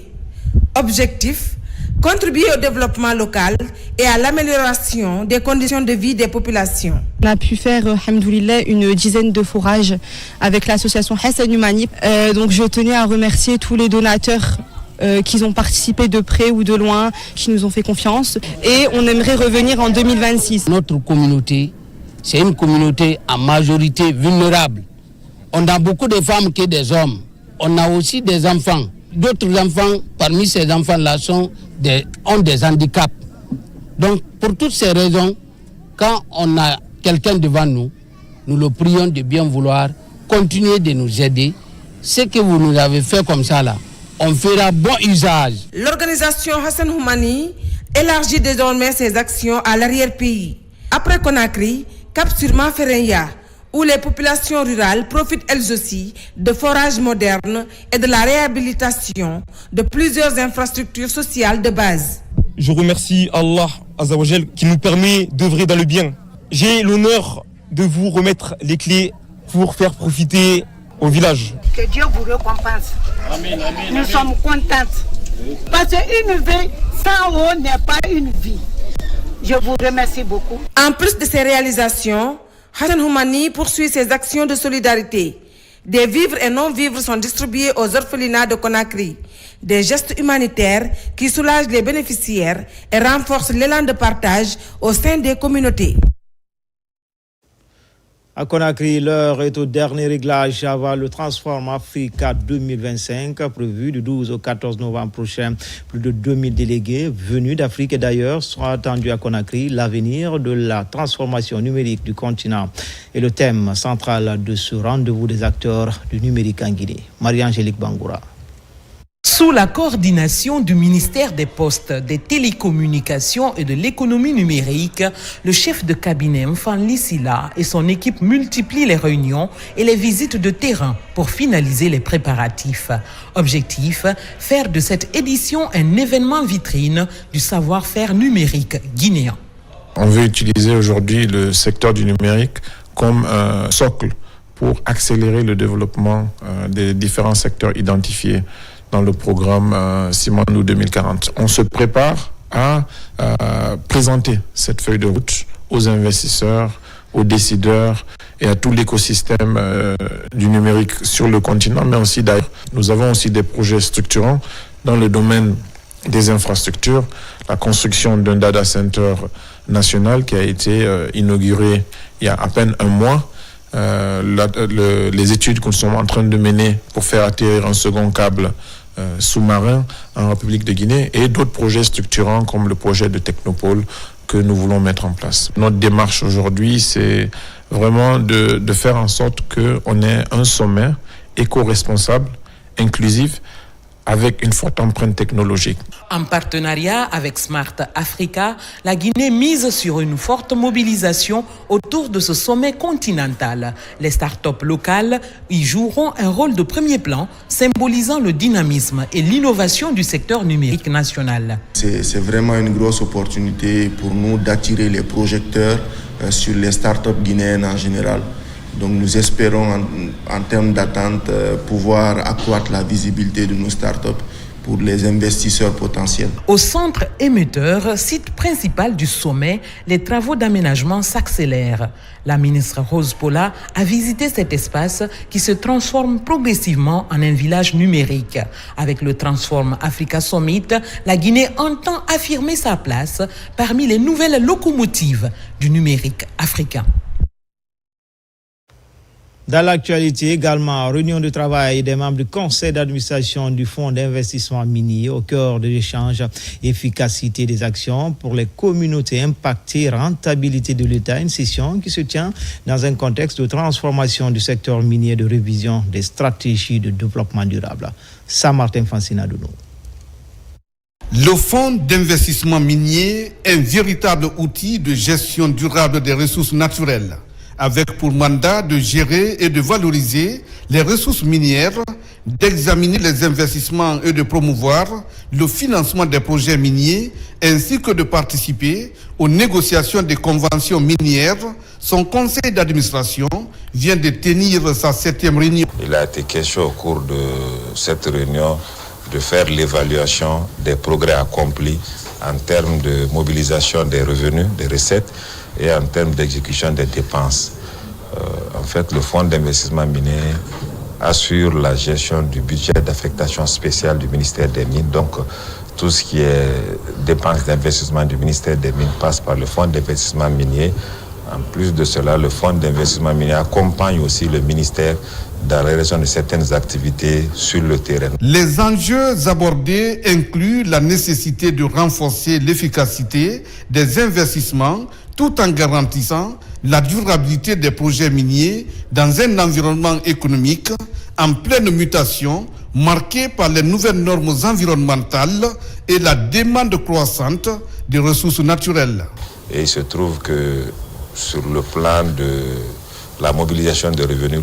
Objectif, contribuer au développement local et à l'amélioration des conditions de vie des populations. On a pu faire, alhamdoulilah, une dizaine de forages avec l'association Hassan Humani. Donc je tenais à remercier tous les donateurs qui ont participé de près ou de loin, qui nous ont fait confiance. Et on aimerait revenir en 2026. Notre communauté, c'est une communauté en majorité vulnérable. On a beaucoup de femmes que des hommes. On a aussi des enfants. D'autres enfants, parmi ces enfants-là, ont des handicaps. Donc, pour toutes ces raisons, quand on a quelqu'un devant nous, nous le prions de bien vouloir continuer de nous aider. Ce que vous nous avez fait comme ça, là, on fera bon usage. L'organisation Hassan Humani élargit désormais ses actions à l'arrière-pays. Après Conakry, Cap sur Mafereya, où les populations rurales profitent elles aussi de forages modernes et de la réhabilitation de plusieurs infrastructures sociales de base. Je remercie Allah Azzawajal qui nous permet d'œuvrer dans le bien. J'ai l'honneur de vous remettre les clés pour faire profiter au village. Que Dieu vous récompense. Amen, amen, nous sommes contentes. Parce qu'une vie sans eau n'est pas une vie. Je vous remercie beaucoup. En plus de ces réalisations, Hassan Humani poursuit ses actions de solidarité. Des vivres et non-vivres sont distribués aux orphelinats de Conakry. Des gestes humanitaires qui soulagent les bénéficiaires et renforcent l'élan de partage au sein des communautés. À Conakry, l'heure est au dernier réglage avant le Transform Africa 2025, prévu du 12 au 14 novembre prochain. Plus de 2000 délégués venus d'Afrique et d'ailleurs sont attendus à Conakry. L'avenir de la transformation numérique du continent est le thème central de ce rendez-vous des acteurs du numérique en Guinée. Marie-Angélique Bangoura. Sous la coordination du ministère des Postes, des Télécommunications et de l'Économie numérique, le chef de cabinet Mfanli Sila et son équipe multiplient les réunions et les visites de terrain pour finaliser les préparatifs. Objectif, faire de cette édition un événement vitrine du savoir-faire numérique guinéen. On veut utiliser aujourd'hui le secteur du numérique comme un socle pour accélérer le développement des différents secteurs identifiés dans le programme Simandou 2040. On se prépare à présenter cette feuille de route aux investisseurs, aux décideurs et à tout l'écosystème du numérique sur le continent, mais aussi d'ailleurs. Nous avons aussi des projets structurants dans le domaine des infrastructures, la construction d'un data center national qui a été inauguré il y a à peine un mois les études que nous sommes en train de mener pour faire atterrir un second câble sous-marin en République de Guinée et d'autres projets structurants comme le projet de Technopole que nous voulons mettre en place. Notre démarche aujourd'hui, c'est vraiment de faire en sorte qu'on ait un sommet éco-responsable, inclusif, avec une forte empreinte technologique. En partenariat avec Smart Africa, la Guinée mise sur une forte mobilisation autour de ce sommet continental. Les startups locales y joueront un rôle de premier plan, symbolisant le dynamisme et l'innovation du secteur numérique national. C'est vraiment une grosse opportunité pour nous d'attirer les projecteurs sur les startups guinéennes en général. Donc nous espérons en termes d'attente pouvoir accroître la visibilité de nos startups pour les investisseurs potentiels. Au centre émetteur, site principal du sommet, les travaux d'aménagement s'accélèrent. La ministre Rose Pola a visité cet espace qui se transforme progressivement en un village numérique. Avec le Transform Africa Summit, la Guinée entend affirmer sa place parmi les nouvelles locomotives du numérique africain. Dans l'actualité également, réunion de travail des membres du conseil d'administration du fonds d'investissement minier au cœur de l'échange, efficacité des actions pour les communautés impactées, rentabilité de l'État, une session qui se tient dans un contexte de transformation du secteur minier, de révision des stratégies de développement durable. Saint-Martin Fancinadounou. Le fonds d'investissement minier est un véritable outil de gestion durable des ressources naturelles, avec pour mandat de gérer et de valoriser les ressources minières, d'examiner les investissements et de promouvoir le financement des projets miniers, ainsi que de participer aux négociations des conventions minières. Son conseil d'administration vient de tenir sa 7e réunion. Il a été question au cours de cette réunion de faire l'évaluation des progrès accomplis en termes de mobilisation des revenus, des recettes, et en termes d'exécution des dépenses. En fait, le fonds d'investissement minier assure la gestion du budget d'affectation spéciale du ministère des Mines. Donc, tout ce qui est dépenses d'investissement du ministère des Mines passe par le fonds d'investissement minier. En plus de cela, le fonds d'investissement minier accompagne aussi le ministère dans la réalisation de certaines activités sur le terrain. Les enjeux abordés incluent la nécessité de renforcer l'efficacité des investissements tout en garantissant la durabilité des projets miniers dans un environnement économique en pleine mutation, marqué par les nouvelles normes environnementales et la demande croissante des ressources naturelles. Et il se trouve que sur le plan de la mobilisation des revenus,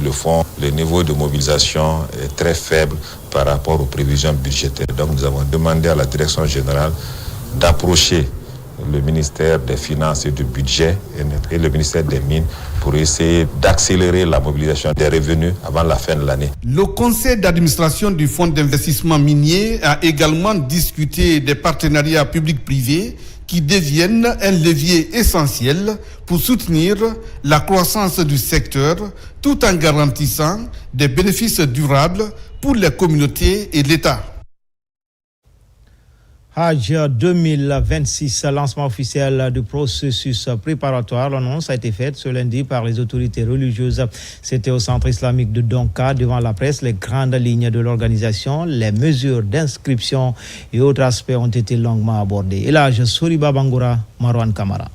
le niveau de mobilisation est très faible par rapport aux prévisions budgétaires. Donc nous avons demandé à la direction générale d'approcher le ministère des Finances et du Budget et le ministère des Mines pour essayer d'accélérer la mobilisation des revenus avant la fin de l'année. Le conseil d'administration du fonds d'investissement minier a également discuté des partenariats publics-privés qui deviennent un levier essentiel pour soutenir la croissance du secteur tout en garantissant des bénéfices durables pour les communautés et l'État. Hajj 2026, lancement officiel du processus préparatoire. L'annonce a été faite ce lundi par les autorités religieuses. C'était au centre islamique de Donka, devant la presse. Les grandes lignes de l'organisation, les mesures d'inscription et autres aspects ont été longuement abordés. Et là, Soriba Bangoura, Marwan Kamara.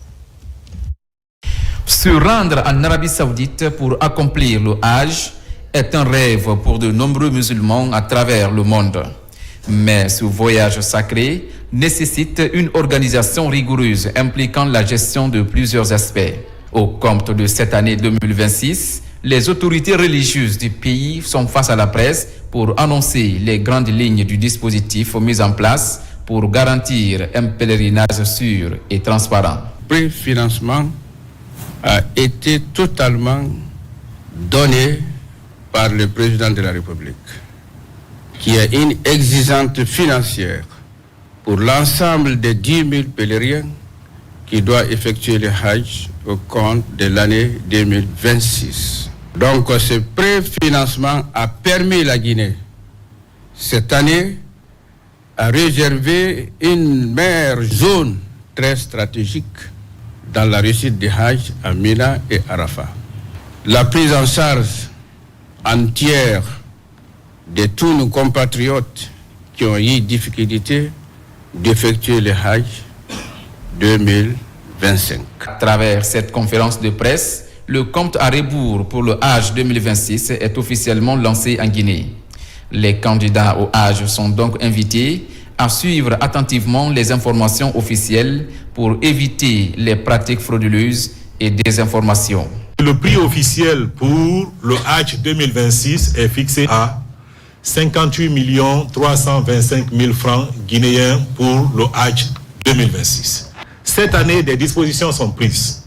Se rendre en Arabie Saoudite pour accomplir le Hajj est un rêve pour de nombreux musulmans à travers le monde. Mais ce voyage sacré nécessite une organisation rigoureuse impliquant la gestion de plusieurs aspects. Au compte de cette année 2026, les autorités religieuses du pays sont face à la presse pour annoncer les grandes lignes du dispositif mis en place pour garantir un pèlerinage sûr et transparent. Le préfinancement a été totalement donné par le président de la République, qui a une exigence financière pour l'ensemble des 10 000 pèlerins qui doivent effectuer le Hajj au compte de l'année 2026. Donc ce préfinancement a permis à la Guinée, cette année, à réserver une meilleure zone très stratégique dans la réussite du Hajj à Mina et Arafat. la prise en charge entière de tous nos compatriotes qui ont eu difficulté d'effectuer le Hajj 2025. À travers cette conférence de presse, le compte à rebours pour le Hajj 2026 est officiellement lancé en Guinée. Les candidats au Hajj sont donc invités à suivre attentivement les informations officielles pour éviter les pratiques frauduleuses et désinformations. Le prix officiel pour le Hajj 2026 est fixé à 58 325 000 francs guinéens pour le Hajj 2026. Cette année, des dispositions sont prises.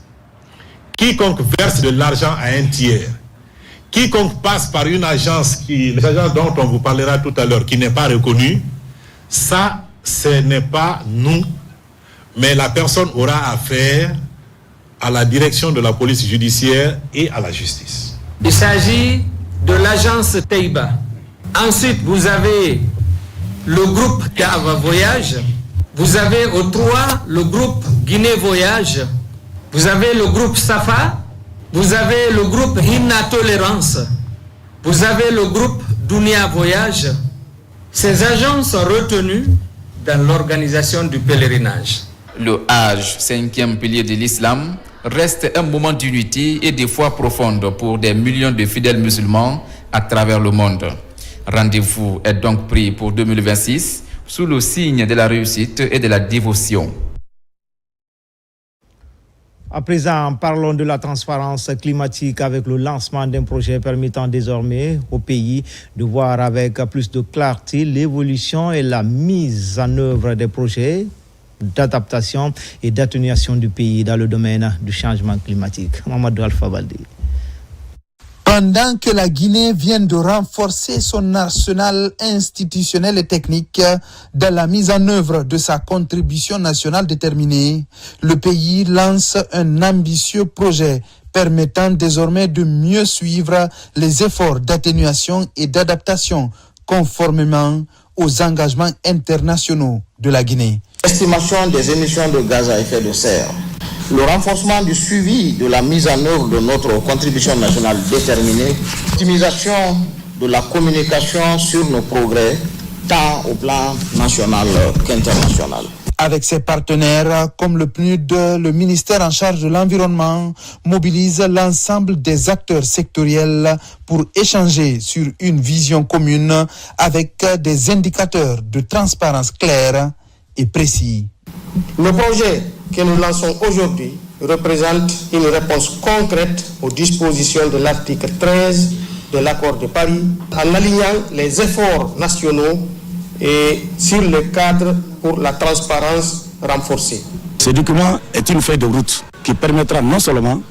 Quiconque verse de l'argent à un tiers, quiconque passe par une agence dont on vous parlera tout à l'heure, qui n'est pas reconnue, ça, ce n'est pas nous, mais la personne aura affaire à la direction de la police judiciaire et à la justice. Il s'agit de l'agence Teiba. Ensuite, vous avez le groupe CAV Voyage. Vous avez au 3 le groupe Guinée Voyage. Vous avez le groupe Safa. Vous avez le groupe Hina Tolérance. Vous avez le groupe Dunia Voyage. Ces agents sont retenus dans l'organisation du pèlerinage. Le Hajj, 5e pilier de l'islam, reste un moment d'unité et de foi profonde pour des millions de fidèles musulmans à travers le monde. Rendez-vous est donc pris pour 2026 sous le signe de la réussite et de la dévotion. À présent, parlons de la transparence climatique avec le lancement d'un projet permettant désormais au pays de voir avec plus de clarté l'évolution et la mise en œuvre des projets d'adaptation et d'atténuation du pays dans le domaine du changement climatique. Mamadou Alpha Baldé. Pendant que la Guinée vient de renforcer son arsenal institutionnel et technique dans la mise en œuvre de sa contribution nationale déterminée, le pays lance un ambitieux projet permettant désormais de mieux suivre les efforts d'atténuation et d'adaptation conformément aux engagements internationaux de la Guinée. Estimation des émissions de gaz à effet de serre. Le renforcement du suivi de la mise en œuvre de notre contribution nationale déterminée, l'optimisation de la communication sur nos progrès, tant au plan national qu'international. Avec ses partenaires comme le PNUD, le ministère en charge de l'environnement mobilise l'ensemble des acteurs sectoriels pour échanger sur une vision commune avec des indicateurs de transparence clairs et précis. Le projet que nous lançons aujourd'hui représente une réponse concrète aux dispositions de l'article 13 de l'accord de Paris, en alignant les efforts nationaux et sur le cadre pour la transparence renforcée. Ce document est une feuille de route qui permettra non seulement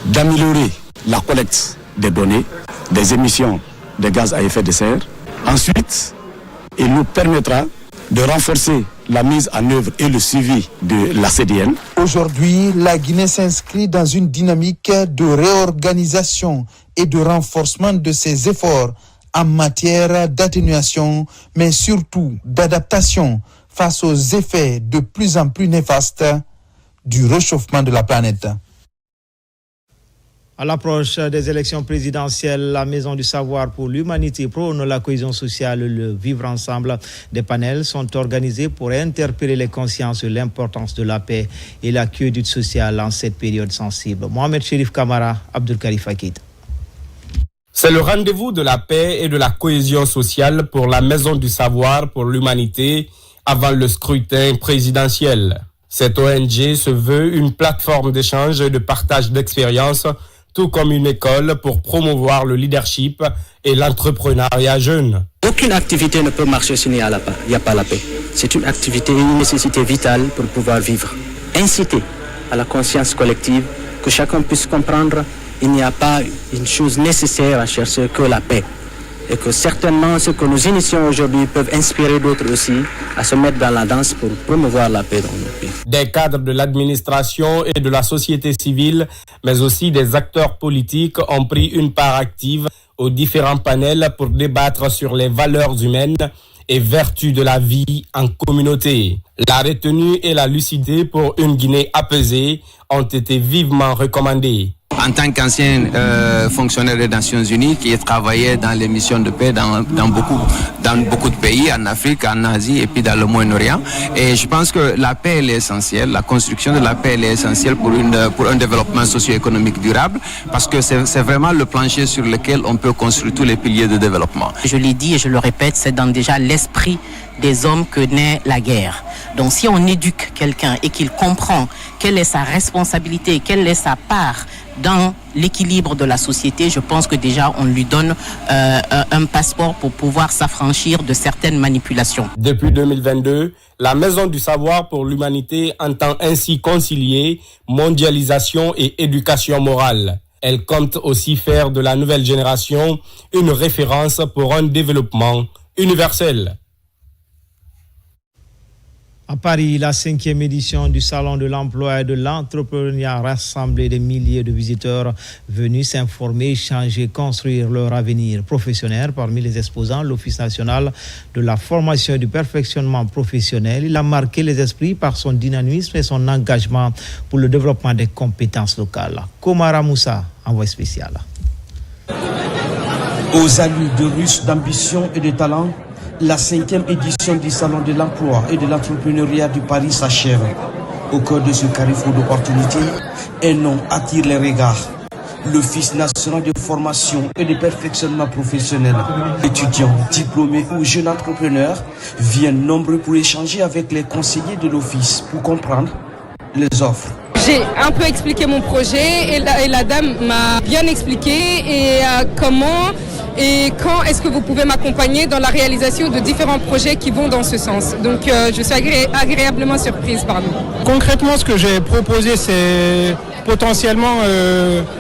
d'améliorer la collecte des données, des émissions de gaz à effet de serre, ensuite, il nous permettra de renforcer la mise en œuvre et le suivi de la CDN. Aujourd'hui, la Guinée s'inscrit dans une dynamique de réorganisation et de renforcement de ses efforts en matière d'atténuation, mais surtout d'adaptation face aux effets de plus en plus néfastes du réchauffement de la planète. À l'approche des élections présidentielles, la Maison du Savoir pour l'Humanité prône la cohésion sociale, le vivre ensemble. Des panels sont organisés pour interpeller les consciences sur l'importance de la paix et la quiétude sociale en cette période sensible. Mohamed Chérif Kamara, Abdul Karif Akid. C'est le rendez-vous de la paix et de la cohésion sociale pour la Maison du Savoir pour l'Humanité avant le scrutin présidentiel. Cette ONG se veut une plateforme d'échange et de partage d'expériences, tout comme une école pour promouvoir le leadership et l'entrepreneuriat jeune. Aucune activité ne peut marcher s'il n'y a pas la paix. C'est une activité et une nécessité vitale pour pouvoir vivre. Inciter à la conscience collective, que chacun puisse comprendre qu'il n'y a pas une chose nécessaire à chercher que la paix. Et que certainement ce que nous initions aujourd'hui peuvent inspirer d'autres aussi à se mettre dans la danse pour promouvoir la paix dans notre pays. Des cadres de l'administration et de la société civile, mais aussi des acteurs politiques ont pris une part active aux différents panels pour débattre sur les valeurs humaines et vertus de la vie en communauté. La retenue et la lucidité pour une Guinée apaisée ont été vivement recommandées. En tant qu'ancien fonctionnaire des Nations Unies qui a travaillé dans les missions de paix dans beaucoup de pays, en Afrique, en Asie et puis dans le Moyen-Orient. Et je pense que la paix elle est essentielle, la construction de la paix elle est essentielle pour un développement socio-économique durable, parce que c'est vraiment le plancher sur lequel on peut construire tous les piliers de développement. Je l'ai dit et je le répète, c'est dans déjà l'esprit des hommes que naît la guerre. Donc si on éduque quelqu'un et qu'il comprend quelle est sa responsabilité, quelle est sa part dans l'équilibre de la société, je pense que déjà on lui donne un passeport pour pouvoir s'affranchir de certaines manipulations. Depuis 2022, la Maison du Savoir pour l'Humanité entend ainsi concilier mondialisation et éducation morale. Elle compte aussi faire de la nouvelle génération une référence pour un développement universel. À Paris, la 5e édition du Salon de l'Emploi et de l'Entrepreneuriat a rassemblé des milliers de visiteurs venus s'informer, échanger, construire leur avenir professionnel. Parmi les exposants, l'Office national de la formation et du perfectionnement professionnel. Il a marqué les esprits par son dynamisme et son engagement pour le développement des compétences locales. Komara Moussa, envoyé spécial. Aux allures de Russes d'ambition et de talent, la 5e édition du Salon de l'Emploi et de l'Entrepreneuriat de Paris s'achève. Au cœur de ce carrefour d'opportunités, un nom attire les regards. L'Office national de formation et de perfectionnement professionnel. Étudiants, diplômés ou jeunes entrepreneurs viennent nombreux pour échanger avec les conseillers de l'Office pour comprendre les offres. J'ai un peu expliqué mon projet et la dame m'a bien expliqué comment et quand est-ce que vous pouvez m'accompagner dans la réalisation de différents projets qui vont dans ce sens. Donc je suis agréablement surprise par nous. Concrètement, ce que j'ai proposé, c'est potentiellement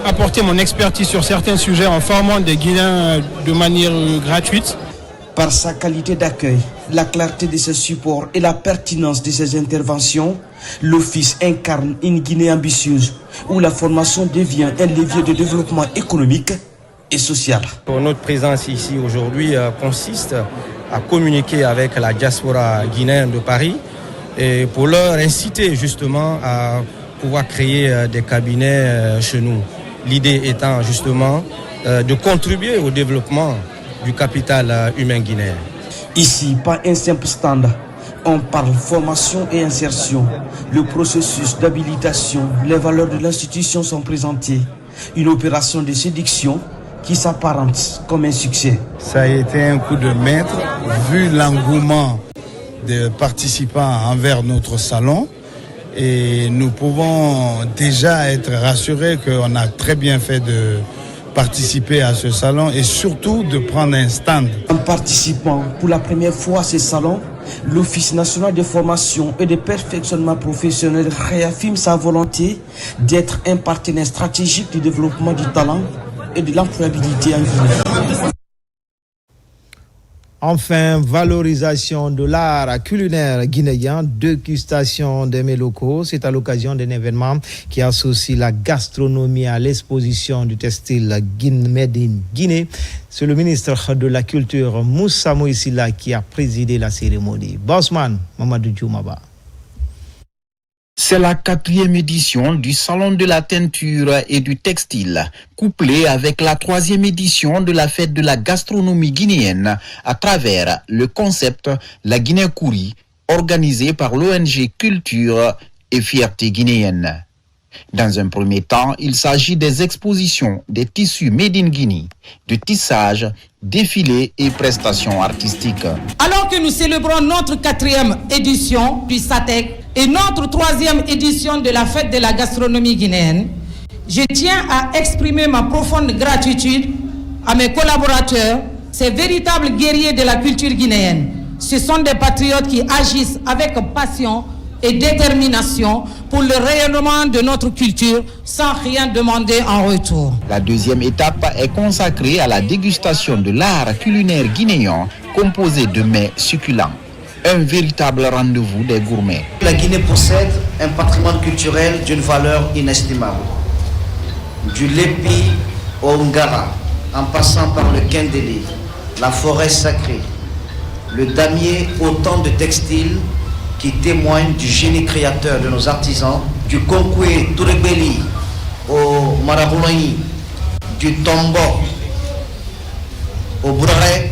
apporter mon expertise sur certains sujets en formant des Guinéens de manière gratuite. Par sa qualité d'accueil, la clarté de ses supports et la pertinence de ses interventions, l'Office incarne une Guinée ambitieuse où la formation devient un levier de développement économique et social. Notre présence ici aujourd'hui consiste à communiquer avec la diaspora guinéenne de Paris et pour leur inciter justement à pouvoir créer des cabinets chez nous. L'idée étant justement de contribuer au développement du capital humain guinéen. Ici, pas un simple stand. On parle formation et insertion. Le processus d'habilitation, les valeurs de l'institution sont présentées. Une opération de séduction qui s'apparente comme un succès. Ça a été un coup de maître, vu l'engouement des participants envers notre salon. Et nous pouvons déjà être rassurés qu'on a très bien fait de participer à ce salon et surtout de prendre un stand. En participant pour la première fois à ce salon, l'Office national de formation et de perfectionnement professionnel réaffirme sa volonté d'être un partenaire stratégique du développement du talent et de l'employabilité en Guinée. Enfin, valorisation de l'art culinaire guinéen, dégustation des mets locaux. C'est à l'occasion d'un événement qui associe la gastronomie à l'exposition du textile Made in Guinée. C'est le ministre de la Culture, Moussa Moïsila, qui a présidé la cérémonie. Bossman, Mamadou Djoumaba. C'est la 4e édition du Salon de la teinture et du textile, couplée avec la 3e édition de la fête de la gastronomie guinéenne à travers le concept La Guinée Kouri, organisé par l'ONG Culture et Fierté guinéenne. Dans un premier temps, il s'agit des expositions des tissus Made in Guinée, de tissage, défilés et prestations artistiques. Alors que nous célébrons notre 4e édition du SATEC et notre 3e édition de la fête de la gastronomie guinéenne, je tiens à exprimer ma profonde gratitude à mes collaborateurs, ces véritables guerriers de la culture guinéenne. Ce sont des patriotes qui agissent avec passion et détermination pour le rayonnement de notre culture sans rien demander en retour. La 2e étape est consacrée à la dégustation de l'art culinaire guinéen composé de mets succulents. Un véritable rendez-vous des gourmets. La Guinée possède un patrimoine culturel d'une valeur inestimable. Du Lépi au Ngara, en passant par le Kendélé, la forêt sacrée, le damier, autant de textiles qui témoignent du génie créateur de nos artisans, du Konkoué Tourebeli au Maraboulaye, du Tombo, au Bourare,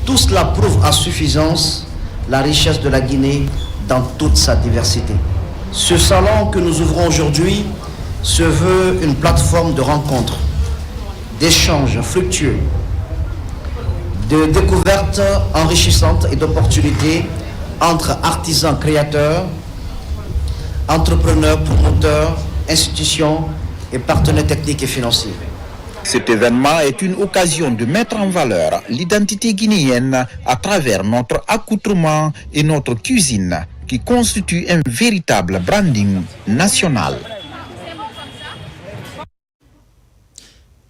tout cela prouve à suffisance la richesse de la Guinée dans toute sa diversité. Ce salon que nous ouvrons aujourd'hui se veut une plateforme de rencontres, d'échanges fructueux, de découvertes enrichissantes et d'opportunités entre artisans créateurs, entrepreneurs, promoteurs, institutions et partenaires techniques et financiers. Cet événement est une occasion de mettre en valeur l'identité guinéenne à travers notre accoutrement et notre cuisine qui constitue un véritable branding national.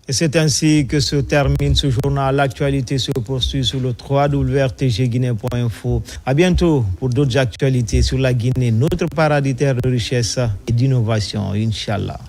Et c'est ainsi que se termine ce journal. L'actualité se poursuit sur le www.rtgguinée.info. À bientôt pour d'autres actualités sur la Guinée, notre paradis terre de richesse et d'innovation, Inch'Allah.